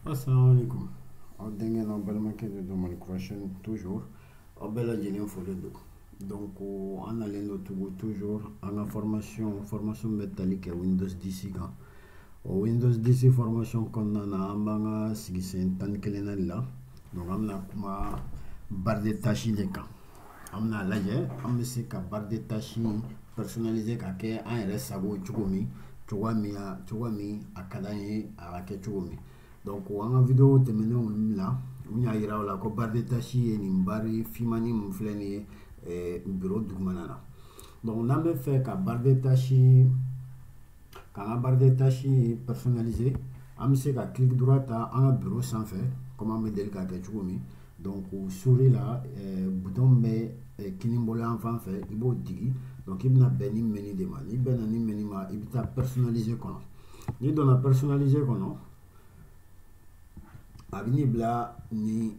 Assalamu alaikum. Aw denkɛ n'aw balimakɛ de don Mali kura chaîne toujours aw bɛɛ lajɛlen folen don. Donc an nalen don tugun toujours an ka formation bɛ tali kɛ Windows 10 kan. O Windows 10 formation kɔnɔna na an b'an ka sigisen 11 de la. Donc an bɛna kuma barre de tâche de kan. An bɛna lajɛ an bɛ se ka barre de tâche personnaliser ka kɛ an yɛrɛ sago cogo min a ka d'an ye a ka kɛ cogo min. Donc an ka video tɛmɛnenw la n y'a yira aw la ko barre de tâche ye nin barre finmani min filɛ nin ye bureau dugumana na. Donc n'an bɛ fɛ ka barre de tâche k'an ka barre de tâche personnaliser an bɛ se ka clic droit ta an ka bureau sanfɛ comme an bɛ deli k'a kɛ cogo min. Donc souris la bouton bɛ kinibolo yan fan fɛ i b'o digi. Donc i bɛna bɛn ni menu de ma, n'i bɛnna ni menu ma i bɛ taa personnaliser kɔnɔ. N'i donna personnaliser kɔnɔ a bɛ n'i bila ni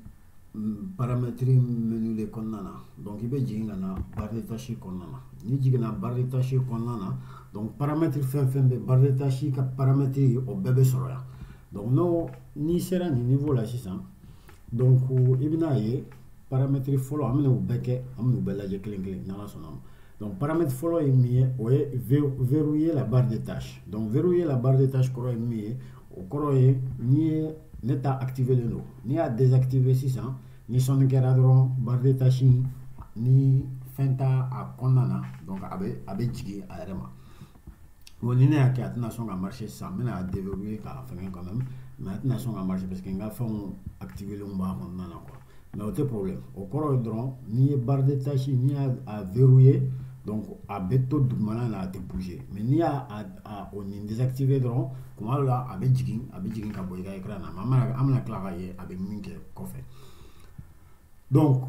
paramètre menu de kɔnɔna na. Donc i bɛ jigin ka na barre de tâche kɔnɔna na. N'i jiginna barre de tâche kɔnɔna na donc paramètre fɛn fɛn bɛ barre de tâche ka paramètre o bɛɛ bɛ sɔrɔ yan. Donc n'i sera nin niveau la sisan donc i bɛna ye paramètre fɔlɔ an bɛna o bɛɛ kɛ an bɛna o bɛɛ lajɛ kelen kelen n'Ala sɔnna ma. Donc paramètre fɔlɔ ye min ye o ye verrouiller la barre de tâche. Donc verrouiller la barre de tâche kɔrɔ ye min ye o kɔrɔ ye n'i ye ne ta activé len don n'i y'a désactivé sisan ni sɔnni kɛra dɔrɔn barre de tâche ni fɛn t'a a kɔnɔna na donc a bɛ jigin a yɛrɛ ma. Bon ni ne y'a kɛ a tɛna sɔn ka marcher sisan n bɛna a déverrouiller k'a fɛngɛ quand même mais a tɛna sɔn ka marcher parce que n ka fɛnw activé len b'a kɔnɔna na quoi. Mais o tɛ problème o kɔrɔ ye dɔrɔn n'i ye barre de tâche n'i y'a verrouiller donc a bɛ to dugumana na a tɛ bouger. Mais n'i y'a o nin désactivé dɔrɔn kuma dɔ la a bɛ jigin ka bɔ i ka écran na mais an bɛna tila k'a ye a bɛ min kɛ kɔfɛ. Donc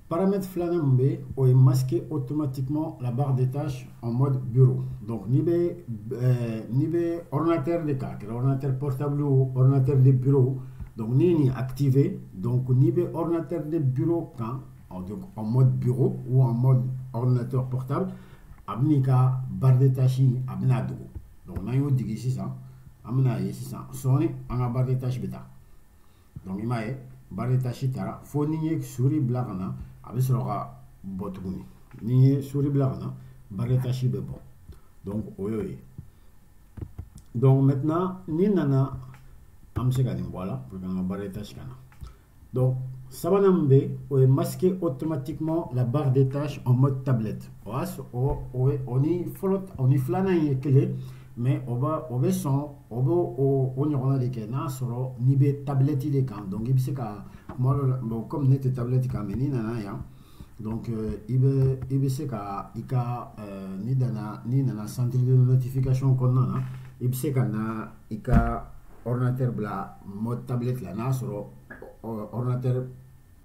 paramètre filanan min bɛ o ye masquer automatiquement la barre de tâche en mode bureau. Donc n'i bɛ ordinateur de kan, a kɛra ordinateur portable ou ordinateur de bureau donc n'i ye nin activé donc n'i bɛ ordinateur de bureau kan donc en mode bureau ou en mode ordinateur portable a bɛ n'i ka barre de tâche a bɛna dogo. Donc n'an y'o digi sisan an bɛna ye sisan sɔɔni an ka barre de tâche bɛ taa. Donc i m'a ye barre de tâche taara fo ni ye souris bila ka na a bɛ sɔrɔ ka bɔ tuguni. Ni ye souris bila ka na barre de tâche bɛ bɔ. Donc o y'o ye. Donc maintenant n'i nana an bɛ se ka nin bɔ a la pour que an ka barre de tâche ka na. Donc sabanan min bɛ o ye masquer automatiquement la barre de tâche en mode tablette. O ni filanan ye kelen mais o bɛ sɔn o bɛ o ɲɔgɔnna de kɛ n'a sɔrɔ n'i bɛ tablette de kan. Donc i bɛ se ka kuma dɔ la bon comme ne tɛ tablette kan mais n'i nana yan donc i bɛ se ka i ka n'i nana centre de notification kɔnɔna na i bɛ se ka na i ka ordinateur bila mode tablette la n'a sɔrɔ ordinateur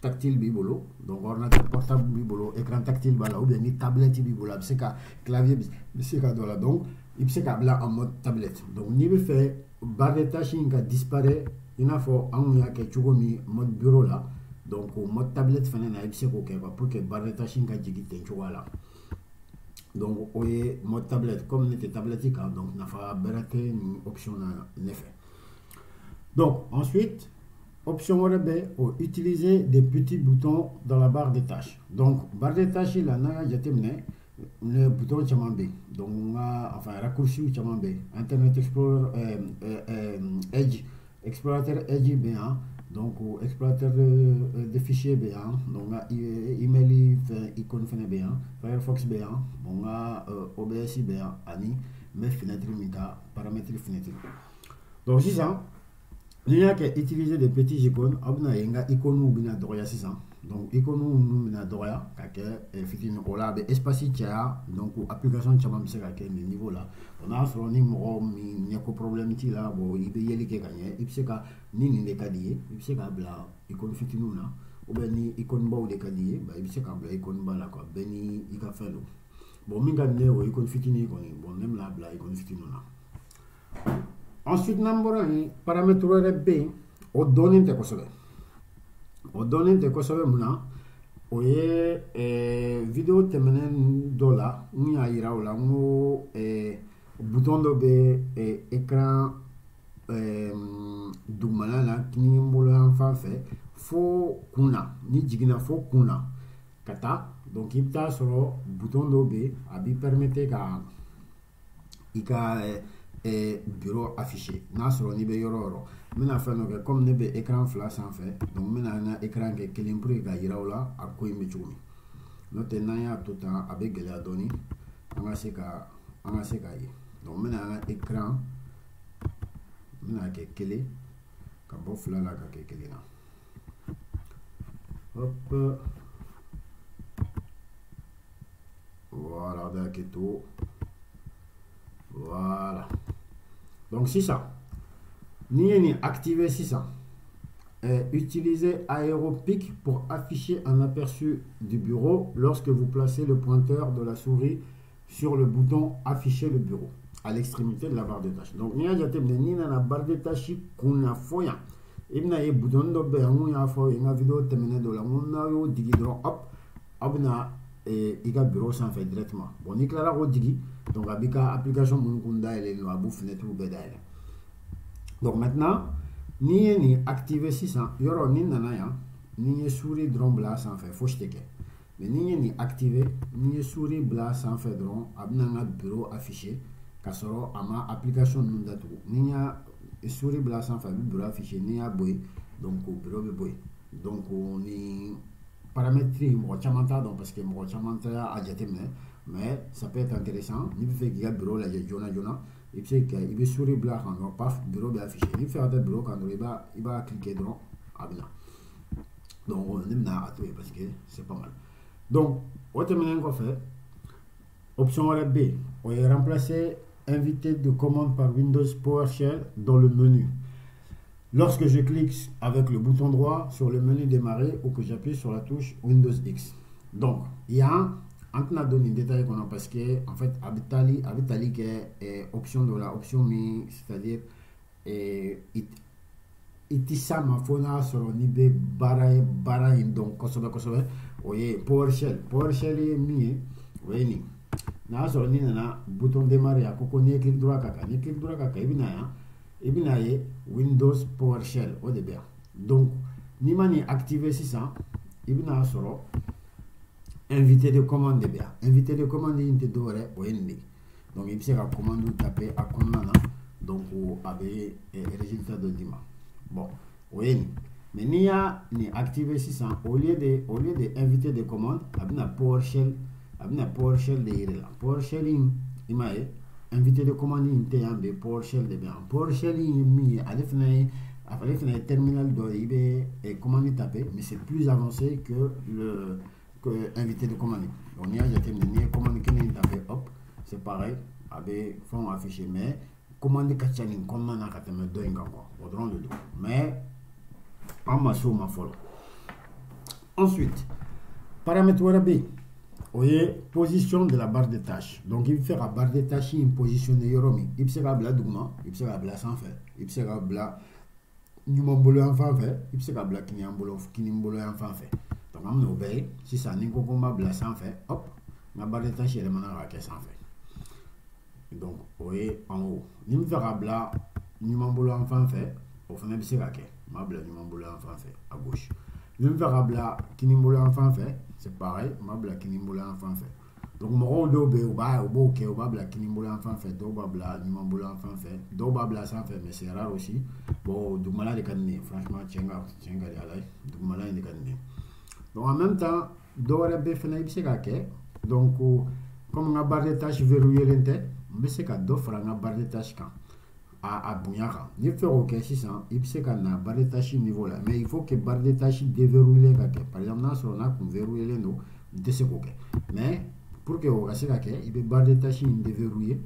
tactile b'i bolo donc ordinateur portable b'i bolo écran tactile b'a la ou bien ni tablette b'i bolo a bɛ se ka clavier bɛ se ka dɔ la donc i bɛ se k'a bila en mode tablette. Donc n'i bɛ fɛ barre de tâche ka disparaître i n'a fɔ an kun y'a kɛ cogo min mode bureau la donc o mode tablette fana na i bɛ se k'o kɛ pour que barre de tâche ka jigin ten cogoya la. Donc o ye mode tablette comme ne tɛ tablette kan donc nafa bɛrɛ tɛ nin option na ne fɛ. Donc ensuite option wɛrɛ bɛ o utiliser des petits boutons dans la barre de tâche. Donc barre de tâche la n'an y'a jateminɛ le bouton caman bɛ yen donc enfin raccourcis caman bɛ yen internet explorer edge explorateur edge bɛ yan donc explorateur de fichier bɛ yan donc email fɛn icône fɛnɛ bɛ yan firefox bɛ yan bon OBS bɛ yan ani n bɛ fenêtre min ka paramètre fenêtre. Donc sisan n'i y'a kɛ utiliser des petits icônes aw bɛna ye n ka icônes bɛna dɔgɔya sisan. Donc icônes ninnu bɛna dɔgɔya ka kɛ fitinin o la a bɛ espace caya donc application caman bɛ se ka kɛ nin niveau la. Bon n'a sɔrɔ ni mɔgɔ min ɲɛko problème t'i la bon i bɛ yeli kɛ ka ɲɛ i bɛ se ka ni nin de ka di ye i bɛ se k'a bila icône fitininw na ou bien ni icône baw de ka di ye i bɛ se k'a bila icône ba la quoi bɛɛ ni i ka fɛn don. Bon min ka di ne ye o ye icône fitinin kɔni bon ne bɛna bila icône fitininw na. Ensuite n'an bɔra yen paramètre wɛrɛ bɛ yen o dɔnnen tɛ kosɛbɛ. O dɔnnen tɛ kosɛbɛ mun na o ye video tɛmɛnen dɔ la n y'a yira o la n ko bouton dɔ bɛ écran sanfɛ fo kunna ni jiginna fo kunna ka taa donc i bɛ taa sɔrɔ bouton dɔ bɛ yen a b'i permettre ka i ka bureau afficher n'a sɔrɔ n'i bɛ yɔrɔ o yɔrɔ n bɛna fɛn dɔ kɛ comme ne bɛ écran fila sanfɛ donc n bɛna n ka écran kɛ kelen pour que ka yira aw la a ko in bɛ cogo min n'o tɛ n'an y'a to tan a bɛ gɛlɛya dɔɔni an ka se k'a ye donc n bɛna n ka écran n bɛna kɛ kelen ka bɔ fila la ka kɛ kelen na hop voilà da kɛ to voilà donc sisan n'i ye nin activer sisan utilisez Aéropic pour afficher un aperçu du bureau lorsque vous placez le pointeur de la souris sur le bouton afficher le bureau à l'extrémité de la barre de tâches. Donc, ni a jateminɛ ni nana barre de tâche kunna fo yan i bɛna ye bouton dɔ bɛ yan n kun y'a fɔ n ka video tɛmɛnen dɔ la n ko n'a y'o digi dɔrɔn hop aw bɛna i ka bureau sanfɛ directement bon n'i tilara k'o digi donc a b'i ka application minnu kun dayɛlɛlen don a b'u fenêtre bɛɛ dayɛlɛ donc maintenant n'i ye nin activer sisan yɔrɔ ni nana yan n'i ye souris dɔrɔn bila a sanfɛ fosi tɛ kɛ mais n'i ye nin activer n'i ye souris bila a sanfɛ dɔrɔn a bɛna n ka bureau afficher k'a sɔrɔ a ma application ninnu datugu ni y'a souris bila a sanfɛ a bɛ bureau afficher n'i y'a bɔ yen donc o bureau bɛ bɔ yen donc ni paramètre mɔgɔ caman t'a dɔn parce que mɔgɔ caman t'a a jateminɛ mais ça peut être intéressant n'i bɛ fɛ k'i ka bureau lajɛ joona joona i bɛ se ka i bɛ souris bila a kan dɔrɔn paf bureau bɛ afficher n'i bɛ fɛ ka taa bureau kan dɔrɔn i b'a cliquer dɔrɔn a bɛ na donc ne bɛna a to yen parce que c'est pas mal donc o tɛmɛnen kɔfɛ option wɛrɛ bɛ yen o ye remplacer invité de commande par Windows PowerShell dans le menu. Lorsque je clique avec le bouton droit sur le menu démarrer ou que j'appuie sur la touche Windows X. Donc, il y a un donné détail qu'on a parce que en fait, Abitali est option de la option mi, c'est-à-dire itisa mafona sur nibe bara donc kosobe oye PowerShell est mi oye ni n'a sɔrɔ ni nana bouton démarrer a ko n'i ye clic droit k'a kan ni clic droit k'a kan i bɛna ye Windows PowerShell o de bɛ yan donc n'i ma nin activer sisan i bɛna sɔrɔ invité de commande de bɛ yan invité de commande in tɛ dɔwɛrɛ o ye nin de ye donc i bɛ se ka commande taper a kɔnɔna na donc a bɛ résultat dɔ d'i ma bon o ye nin mais n'i y'a nin activer sisan au lieu de invité de commande a bɛna PowerShell de yɛrɛ la PowerShell in i m'a ye invité de commande in tɛ yan bɛ PowerShell de bɛ yan PowerShell in ye min ye ale fana ye terminal dɔ ye i bɛ commande taper mais c'est plus avancé que invité de commande donc n'i y'a jateminɛ n'i ye commande kelen in taper hop c'est pareil a bɛ fɛnw afficher mais commande ka ca nin kɔnɔna na ka tɛmɛ dɔ in kan quoi o dɔrɔn de don mais an ma se o ma fɔlɔ ensuite paramètre wɛrɛ bɛ yen o ye position de la barre de tâche donc i bɛ fɛ ka barre de tâche in positionner yɔrɔ min i bɛ se k'a bila duguma i bɛ se k'a bila sanfɛ i bɛ se k'a bila ɲuman bolo yan fan fɛ i bɛ se k'a bila kini bolo yan fan fɛ donc an bɛna o bɛɛ ye sisan ni n ko ko n b'a bila sanfɛ hop n ka barre de tâche yɛlɛmana k'a kɛ sanfɛ donc o ye en haut ni n bɛ fɛ k'a bila ɲuman bolo yan fan fɛ o fana bɛ se ka kɛ n b'a bila ɲuman bolo yan fan fɛ à gauche ni n bɛ fɛ k'a bila kini bolo yan fan fɛ c'est pareil n b'a bila kini bolo yan fan fɛ donc mɔgɔw dɔw bɛ yen u b'o kɛ u b'a bila kini bolo yan fan fɛ dɔw b'a bila ɲuman bolo yan fan fɛ dɔw b'a bila sanfɛ mais c'est rare aussi bon dugumala de ka di ne ye franchement tiɲɛ ka di ala ye dugumala in de ka di ne ye donc en même temps dɔw wɛrɛ bɛ fana i bɛ se k'a kɛ donc comme n ka barre de tâche verrouillelen tɛ n bɛ se ka dɔ fara n ka barre de tâche kan a bonya kan n'i bɛ fɛ k'o kɛ sisan i bɛ se ka na barre de tâche niveau la mais il faut que barre de tâche déverrouillé ka kɛ par exemple n'a sɔrɔ n'a kun verrouillé don n tɛ se k'o kɛ mais pour que o ka se ka kɛ i bɛ barre de tâche in déverrouillé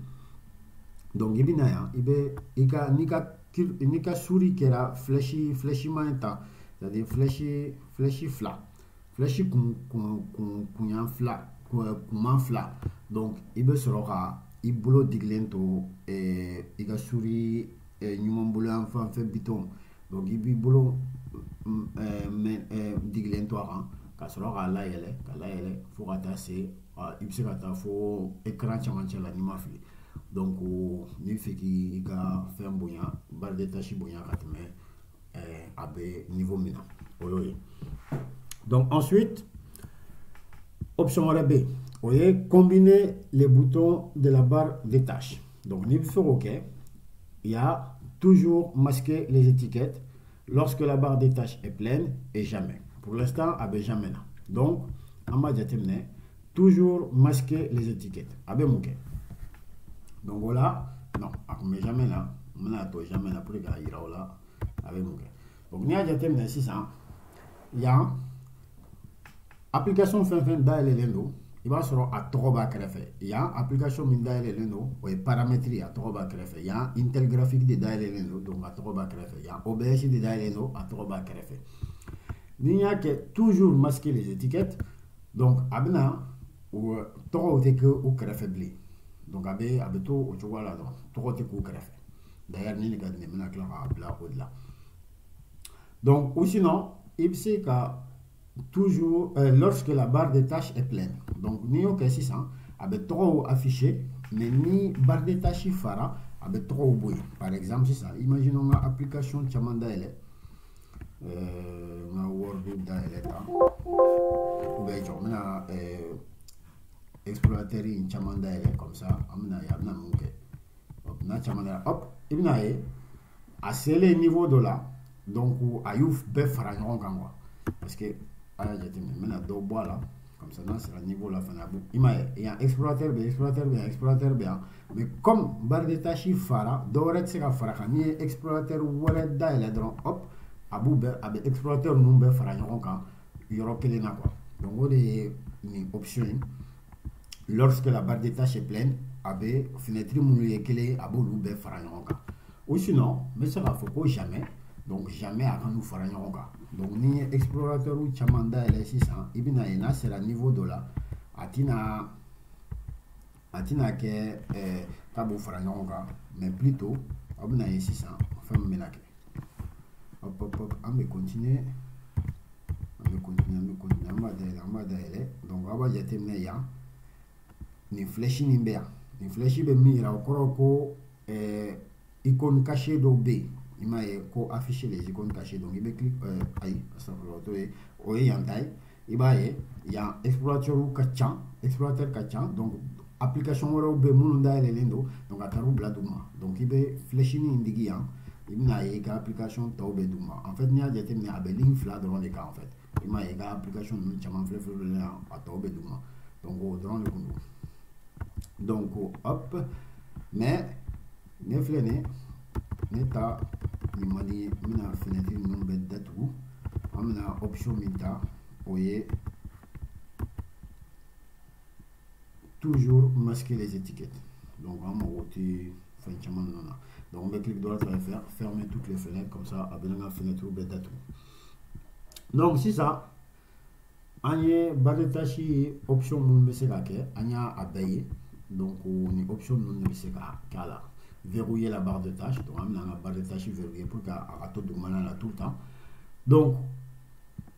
donc i bɛ na yan i bɛ n'i ka souris kɛra flèchement in ta c'est-à-dire flèche fila flèche kunman fila donc i bɛ sɔrɔ ka i bolo digilen to i ka souris ɲuman bolo yan fan fɛ bitɔn donc i b'i bolo digilen to a kan ka sɔrɔ k'a layɛlɛ fo ka taa se i bɛ se ka taa fo écran camancɛ la n'i ma fili donc n'i bɛ fɛ k'i ka fɛn bonya barre de tâche bonya ka tɛmɛ niveau mina. Donc ensuite, option B. Vous voyez, combiner les boutons de la barre des tâches. Donc, niveau OK, il y a toujours masquer les étiquettes lorsque la barre des tâches est pleine et jamais. Pour l'instant, jamais là. Donc, on va dire toujours masquer les étiquettes. Donc voilà, non, mais jamais là. On a jamais là pour les gars, il y a là. Donc, il y a il y a application fin d'aller l'endo. Il va sur à Toroba Krefe. Il y a application d'aller l'endo, ou paramétrie à Toroba Krefe. Il y a Intel graphique de d'aller l'endo, donc à Toroba Krefe. Il y a OBS de d'aller l'endo à Toroba Krefe. Il y a que toujours masquer les étiquettes. Donc, abna ou Toro te que ou Krefe blé. Donc, abeto ou tu vois là, donc Toro te que Krefe. D'ailleurs, il y a des gens qui ont au-delà. Donc, ou sinon, il sait que toujours lorsque la barre de tâches est pleine. Donc, ni au cas 600, avec trop affiché, mais ni barre de tâches fara, avec trop bruit. Par exemple, c'est ça. Imaginons une application Chamanda elle Word d'aile ou bien on a explorateur in Chamanda elle comme ça, on a yabna munke. Hop, na Chamanda hop, ibna à ce niveau de là. Donc, à youf bef fara quoi. Parce que maintenant deux bois là comme ça c'est le niveau là il y a explorateur bien mais comme barre de tâches fara d'oret c'est qu'à fara ni explorateur wallet d'aile drone hop abe explorateur number fara quand il y aura quel quoi donc on est une option lorsque la barre de tâches est pleine abe fenêtre moulé quel abo number fara quand ou sinon mais ça va faut jamais. Donc jamais avant nous faire un yoga. Donc ni explorateur ou chamanda et les 600, ibina ena c'est le niveau de là. Atina ke tabo faire un yoga, mais plutôt abuna et 600, enfin menake. Hop, on va continuer. On va d'aller. Donc on va jeter ya. Ni flèche ni mbea. Ni flèche be mira okoroko icône cachée do B. Il m'a affiché les icônes cachées, donc il va cliquer il y a explorateur kachan donc application wala be mununda lendo donc ataru bladuma donc il va fléchini indigi il m'a une application taube duma en fait ni a jeté ni abelin fla dans les cas en fait il m'a une application chaman flef à taube duma donc au dans le kundu donc hop mais ne flene neta nimani mina fenêtre non be datu amna option minta oye toujours masquer les étiquettes donc on va voter franchement non donc on va cliquer droit à faire fermer toutes les fenêtres comme ça avec la fenêtre be datu donc si ça anye barretachi option mun be se ka ke anya abaye donc on option non be se ka kala verrouiller la barre de tâches. Donc, on a la barre de tâches verrouillée pour qu'à tout le monde là tout le temps. Donc,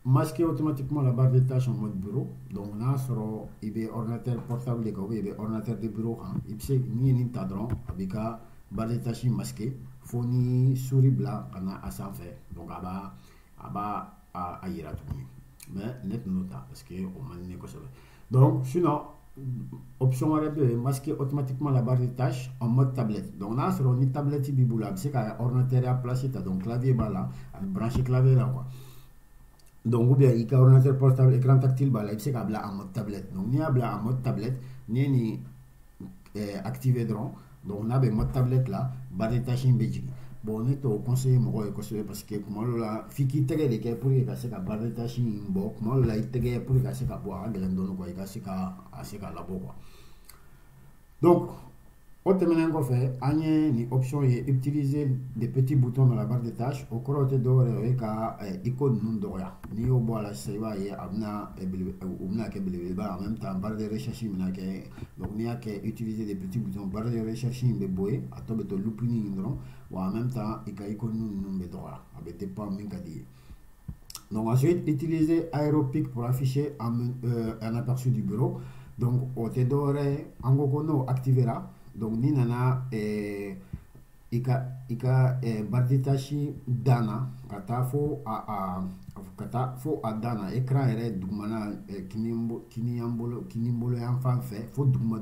masquer automatiquement la barre de tâches en mode bureau. Donc, on a sur le ordinateur portable, le ordinateur de bureau. Il peut ni un cadran avec la barre de tâches masquée. Il faut ni souris blanc à s'en faire. Donc, à y retourner. Mais, net nota parce qu'on m'a dit que ça. Donc, sinon, option de masquer automatiquement la barre de tâches en mode tablette. Donc là sur une tablette biboula c'est qu'un ordinateur à placer donc clavier là brancher clavier là quoi. Donc ou bien il y a ordinateur portable écran tactile là c'est qu'à en mode tablette. Donc ni à en mode tablette ni activer drone. Donc on a le mode tablette là barre de tâches in béji. Bon on est au conseil moi parce que comment là fiki tege les que pour que la barre de tâches in bo comment là il tege pour que c'est qu'à boire grandon quoi il c'est qu'à la bo quoi. Donc autrement qu'on fait une option est utiliser des petits boutons dans la barre de tâches au côté de ka icône non doya ni au bois là c'est va y amna en même temps barre de recherche donc il y a que utiliser des petits boutons barre de recherche be boy à to beto loupini indron ou en même temps il y a icône non be doya avec pas min kadi. Donc ensuite utiliser aéropic pour afficher un aperçu du bureau. Donc au te dore angokono activera donc ni nana barre de tâche dana kata fo a dana écran yɛrɛ dugumana kini bolo yan fan fɛ fo duguma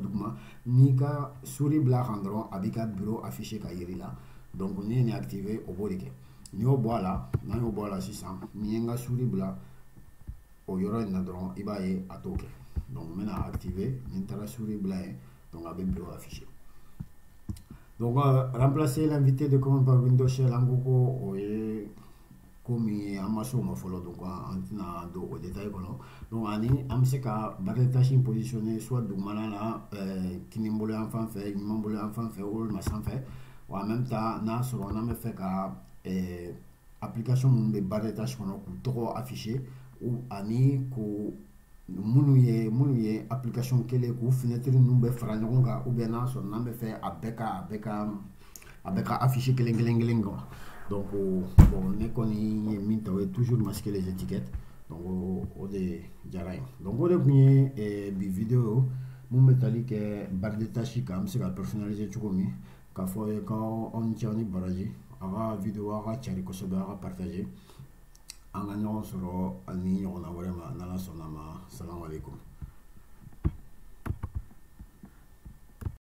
n'i ka souris bila kan dɔrɔn a b'i ka bureau affiché ka yiri la. Donc ni ye nin activé o b'o de kɛ. N'i y'o bɔ a la, n'an y'o bɔ a la sisan, ni ye n ka souris bila o yɔrɔ in na dɔrɔn i b'a ye a t'o kɛ. Donc n bɛna activé ni n taara souris bila yen, donc a bɛ bureau affiché. Donc remplacer l'invité de commande par Windows Shell en ko o ye comme an ma se o ma fɔlɔ, donc an tɛna don o détail kɔnɔ. Donc ani an bɛ se ka barre de tâche in positionner soit dugumana na kini bolo yan fan fɛ, ɲuman bolo yan fan fɛ, walima sanfɛ. En même temps n'a sɔrɔ n'an bɛ fɛ ka application minnu bɛ barre de tâche kɔnɔ k'u tɔgɔ afficher ani ko minnu ye application kelen k'u fenêtre ninnu bɛ fara ɲɔgɔn kan, ou bien n'a sɔrɔ n'an bɛ fɛ a bɛɛ ka afficher kelen quoi. Donc bon ne kɔni ye min ta o ye toujours masquer les étiquettes. Donc o de diyara ye. Donc o de tun ye bi vidéo mun bɛ tali kɛ barre de tâche kan an bɛ se ka personnaliser cogo min, k'a fɔ ye k'aw ni ce aw ni baraji a ka vidéo a ka cari kosɛbɛ, a ka partager, an ka ɲɔgɔn sɔrɔ ani ɲɔgɔnna wɛrɛ ma n'Ala sɔnna ma. Salamu aleykum.